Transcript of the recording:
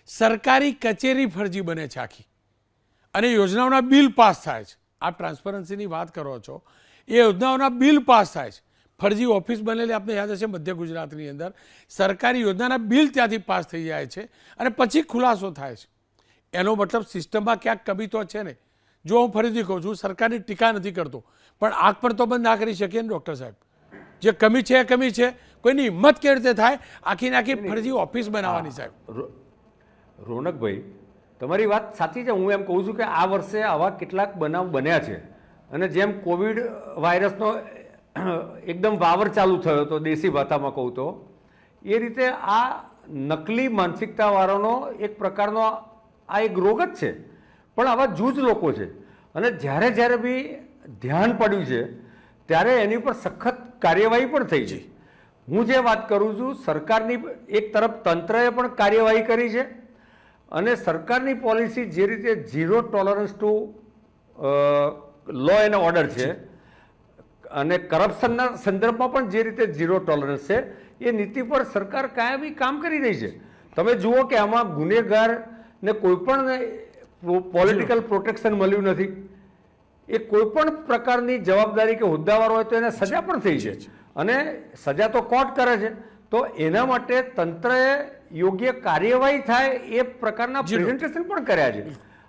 સરકારી કચેરી ફરજી બને છે આખી, અને યોજનાઓના બિલ પાસ થાય છે. આપ ટ્રાન્સપરન્સીની વાત કરો છો, એ યોજનાઓના બિલ પાસ થાય છે. ફરજી ઓફિસ બનેલી આપને યાદ હશે મધ્ય ગુજરાતની અંદર, સરકારી યોજનાના બિલ ત્યાંથી પાસ થઈ જાય છે અને પછી ખુલાસો થાય છે. એનો મતલબ સિસ્ટમમાં ક્યાંક કમી તો છે ને. જો હું ફરીથી કહું છું, સરકારની ટીકા નથી કરતો, પણ આંખ પર તો બંધ ના કરી શકીએ ને ડૉક્ટર સાહેબ. જે કમી છે એ કમી છે. કોઈની હિંમત કેવી રીતે થાય આખી આખી ફરજી ઓફિસ બનાવવાની સાહેબ? રોનકભાઈ, તમારી વાત સાચી છે. હું એમ કહું છું કે આ વર્ષે આવા કેટલાક બનાવ બન્યા છે, અને જેમ કોવિડ વાયરસનો એકદમ વાવર ચાલુ થયો હતો, દેશી ભાષામાં કહું તો, એ રીતે આ નકલી માનસિકતાવાળાનો એક પ્રકારનો આ એક રોગ જ છે. પણ આવા જૂજ લોકો છે, અને જ્યારે જ્યારે બી ધ્યાન પડ્યું છે ત્યારે એની ઉપર સખત કાર્યવાહી પણ થઈ છે. હું જે વાત કરું છું, સરકારની એક તરફ તંત્રએ પણ કાર્યવાહી કરી છે, અને સરકારની પોલિસી જે રીતે zero tolerance two law and order છે, અને કરપ્શનના સંદર્ભમાં પણ જે રીતે ઝીરો ટોલરન્સ છે, એ નીતિ પર સરકાર કાયમી કામ કરી રહી છે. તમે જુઓ કે આમાં ગુનેગારને કોઈ પણ પોલિટિકલ પ્રોટેક્શન મળ્યું નથી. એ કોઈ પણ પ્રકારની જવાબદારી કે હોદ્દાવાળો હોય તો એને સજા પણ થઈ છે, અને સજા તો કોર્ટ કરે છે. તો એના માટે તંત્રએ યોગ્ય કાર્યવાહી થાય એ પ્રકારના પ્રેઝન્ટેશન પણ કર્યા છે.